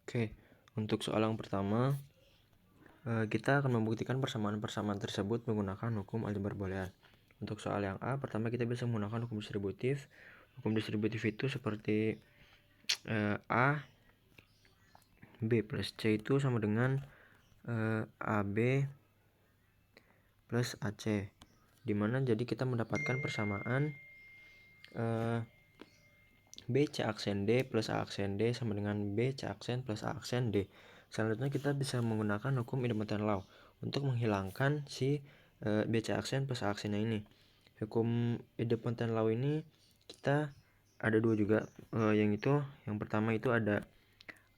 Oke, untuk soal yang pertama, kita akan membuktikan persamaan-persamaan tersebut menggunakan hukum aljabar boolean. Untuk soal yang A, pertama kita bisa menggunakan hukum distributif. Hukum distributif itu seperti A B plus C itu sama dengan AB plus AC, dimana jadi kita mendapatkan persamaan B C aksen D plus A aksen D sama dengan B C aksen plus A aksen D. Selanjutnya kita bisa menggunakan hukum idempotent law untuk menghilangkan si B C aksen plus A aksennya ini. Hukum idempotent law ini kita ada dua juga, yang pertama itu ada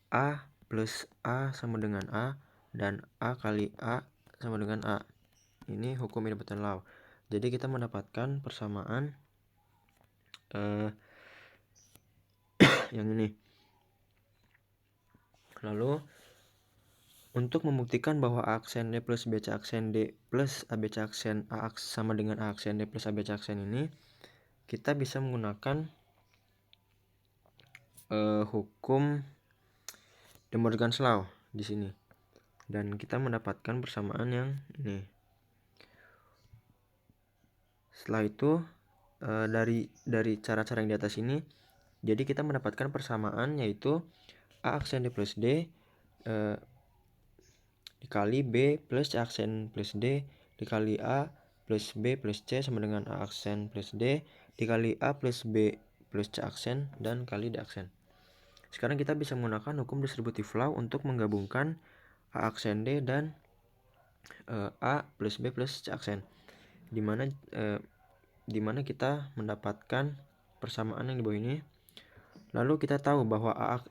A plus A sama dengan A dan A kali A sama dengan A. Ini hukum idempotent law. Jadi kita mendapatkan persamaan yang ini. Lalu untuk membuktikan bahwa A aksen D plus BC aksen D plus ABC aksen A sama dengan A aksen D plus ABC aksen ini, kita bisa menggunakan hukum De Morgan's law di sini. Dan kita mendapatkan persamaan yang ini. Setelah itu dari cara-cara yang di atas ini, jadi kita mendapatkan persamaan yaitu A aksen D plus D dikali B plus C aksen plus D dikali A plus B plus C sama dengan A aksen plus D dikali A plus B plus C aksen dan kali D aksen. Sekarang kita bisa menggunakan hukum distributive law untuk menggabungkan A aksen D dan A plus B plus C aksen, dimana kita mendapatkan persamaan yang di bawah ini. Lalu kita tahu bahwa A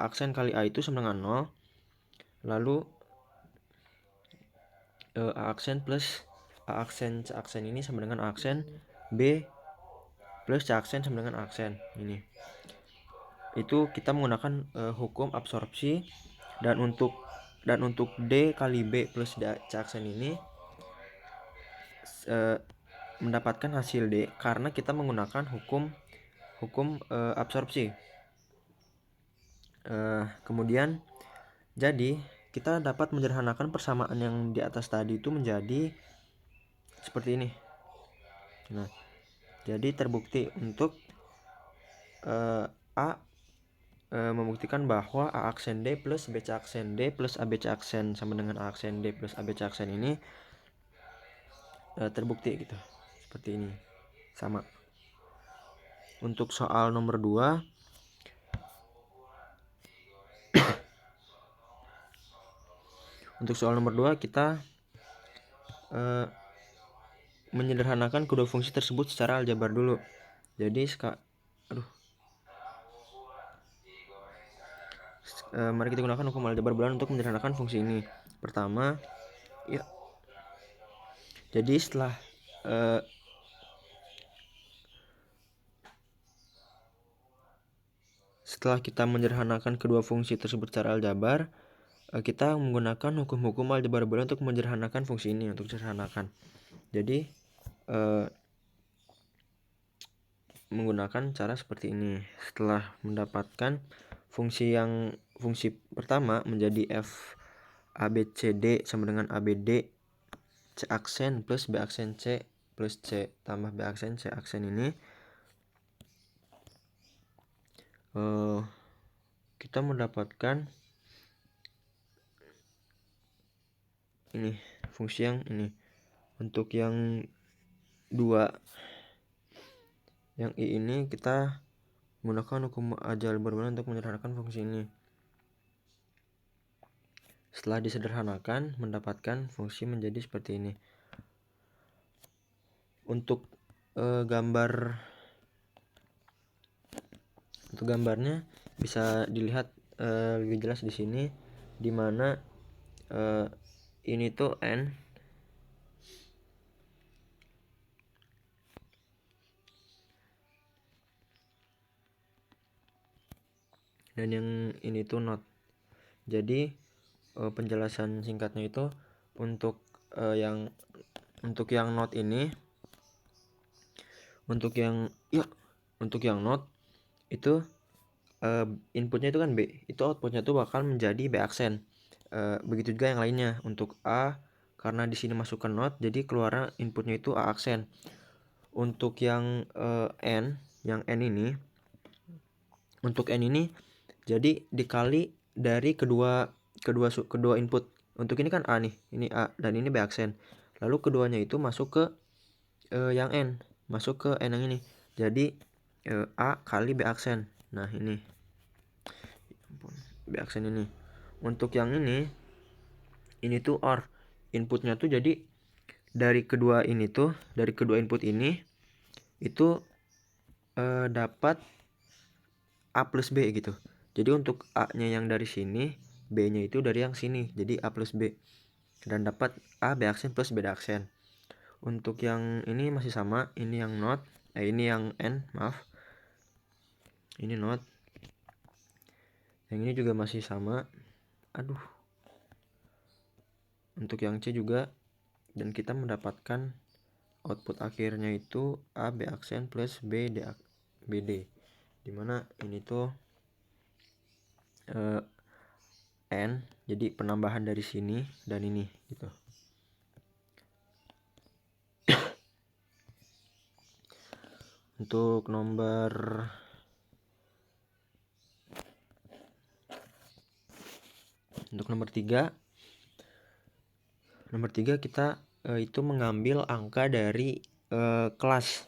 aksen kali A itu sama dengan 0. Lalu A aksen plus A aksen C aksen ini sama dengan A aksen B plus C aksen sama dengan A aksen ini. Itu kita menggunakan hukum absorpsi, dan untuk D kali B plus C aksen ini mendapatkan hasil D karena kita menggunakan hukum absorpsi. Kemudian jadi kita dapat menyederhanakan persamaan yang di atas tadi itu menjadi seperti ini. Nah, jadi terbukti untuk A membuktikan bahwa A aksen D plus BC aksen D plus ABC aksen sama dengan A aksen D plus ABC aksen ini terbukti gitu. Seperti ini. Sama. Untuk soal nomor 2, untuk soal nomor 2 kita menyederhanakan kedua fungsi tersebut secara aljabar dulu. Jadi mari kita gunakan hukum aljabar boolean untuk menyederhanakan fungsi ini. Pertama, ya. Jadi setelah kita menyederhanakan kedua fungsi tersebut secara aljabar, kita menggunakan hukum-hukum aljabar boolean untuk menyederhanakan fungsi ini, untuk sederhanakan. Jadi menggunakan cara seperti ini. Setelah mendapatkan fungsi pertama menjadi f ABCD sama dengan ABD C aksen plus B aksen C plus C tambah B aksen C aksen ini, kita mendapatkan ini fungsi yang ini. Untuk yang 2 yang I ini kita menggunakan hukum aljabar boolean untuk menyederhanakan fungsi ini. Setelah disederhanakan mendapatkan fungsi menjadi seperti ini. Untuk gambarnya bisa dilihat lebih jelas di sini, dimana ini tuh N dan yang ini tuh not. Jadi penjelasan singkatnya itu untuk yang not ini, untuk yang not itu inputnya itu kan B, itu outputnya tuh bakal menjadi B aksen. Begitu juga yang lainnya. Untuk A, karena di sini masuk ke not, jadi keluarnya inputnya itu A aksen. Untuk yang N ini, untuk N ini jadi dikali dari kedua input. Untuk ini kan A nih, ini A dan ini B aksen. Lalu keduanya itu masuk ke yang N, masuk ke N yang ini. Jadi A kali B aksen. Nah, ini B aksen ini. Untuk yang ini tuh OR. Inputnya tuh jadi dari kedua input ini itu dapat A plus B gitu. Jadi untuk A-nya yang dari sini, B-nya itu dari yang sini. Jadi A plus B. Dan dapat A B aksen plus B aksen. Untuk yang ini masih sama, ini yang not, ini yang N, maaf. Ini not. Yang ini juga masih sama. Aduh. Untuk yang C juga, dan kita mendapatkan output akhirnya itu A B aksen plus BD, dimana ini tuh N, jadi penambahan dari sini dan ini gitu. Untuk nomor 3 kita itu mengambil angka dari kelas.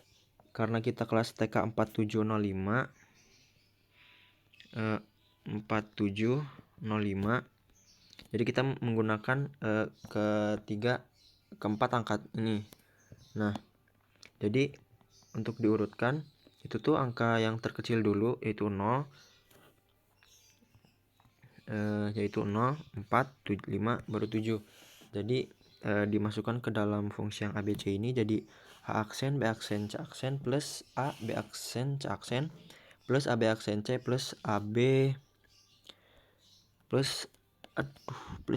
Karena kita kelas TK 4705 jadi kita menggunakan keempat angka ini. Nah, jadi untuk diurutkan itu tuh angka yang terkecil dulu yaitu 0, yaitu 0, 4, 5, baru 7. Jadi dimasukkan ke dalam fungsi yang ABC ini jadi A aksen, B aksen, C aksen plus A, B aksen, C aksen plus AB aksen C plus AB plus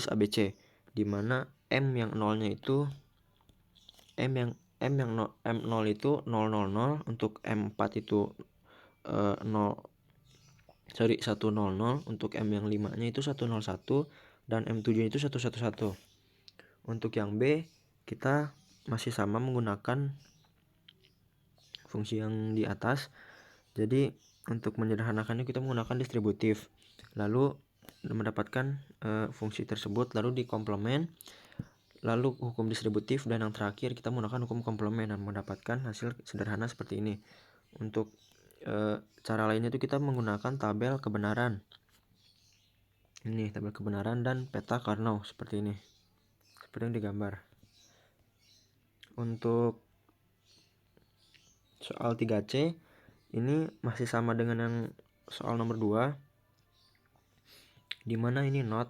ABC, dimana M yang 0 itu M0 itu 000, untuk M4 itu 100, untuk M yang 5 nya itu 101, dan M7 itu 111. Untuk yang B kita masih sama menggunakan fungsi yang di atas. Jadi untuk menyederhanakannya kita menggunakan distributif, lalu mendapatkan fungsi tersebut, lalu dikomplement, lalu hukum distributif, dan yang terakhir kita menggunakan hukum komplement dan mendapatkan hasil sederhana seperti ini. Untuk cara lainnya itu kita menggunakan tabel kebenaran. Ini tabel kebenaran dan peta Karnaugh seperti ini, seperti yang digambar. Untuk soal 3C ini masih sama dengan yang soal nomor 2, dimana ini not,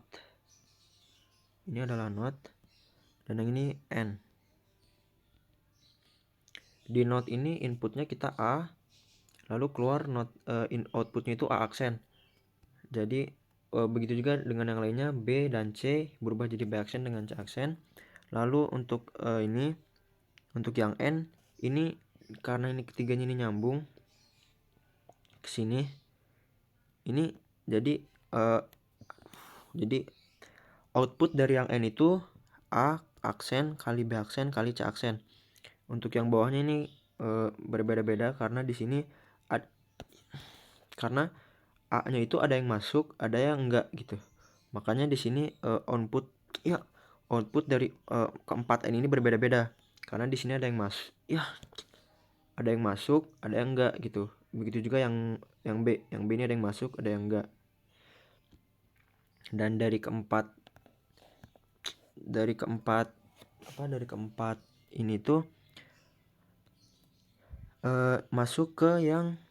ini adalah not, dan yang ini N. Di not ini inputnya kita A, lalu keluar not outputnya itu A aksen. Jadi begitu juga dengan yang lainnya, B dan C berubah jadi B aksen dengan C aksen. Lalu untuk ini, untuk yang N ini karena ini ketiganya ini nyambung ke sini, ini jadi output dari yang N itu A aksen kali B aksen kali C aksen. Untuk yang bawahnya ini berbeda-beda karena di sini karena A-nya itu ada yang masuk, ada yang enggak gitu. Makanya di sini output dari keempat N ini berbeda-beda. Karena di sini ada yang masuk, ada yang masuk, ada yang enggak gitu. Begitu juga yang B, ini ada yang masuk, ada yang enggak. Dan dari keempat ini tuh masuk ke yang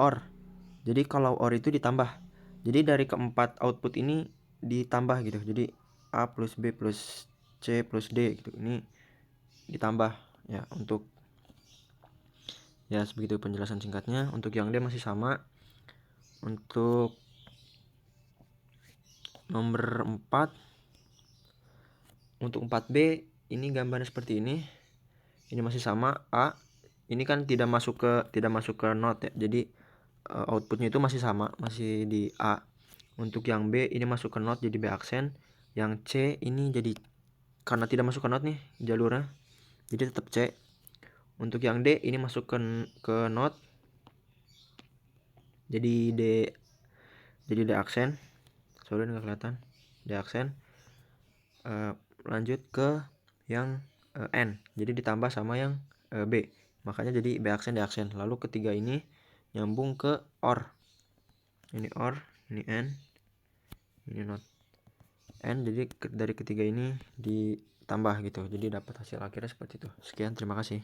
OR. Jadi kalau OR itu ditambah. Jadi dari keempat output ini ditambah gitu. Jadi A plus B plus C plus D gitu. Ini ditambah ya. Untuk ya sebegitu penjelasan singkatnya. Untuk yang D masih sama. Untuk nomor 4, untuk 4B ini gambarnya seperti ini. Ini masih sama A. Ini kan tidak masuk ke not ya. Jadi outputnya itu masih sama, masih di A. Untuk yang B ini masuk ke not jadi B aksen, yang C ini jadi karena tidak masuk ke not nih jalurnya, jadi tetap C. Untuk yang D ini masuk ke not jadi D aksen. Sorry nggak kelihatan. D aksen. Lanjut ke yang N, jadi ditambah sama yang B, makanya jadi B aksen D aksen. Lalu ketiga ini nyambung ke OR, ini OR, ini N, ini not N, jadi dari ketiga ini ditambah gitu, jadi dapat hasil akhirnya seperti itu. Sekian, terima kasih.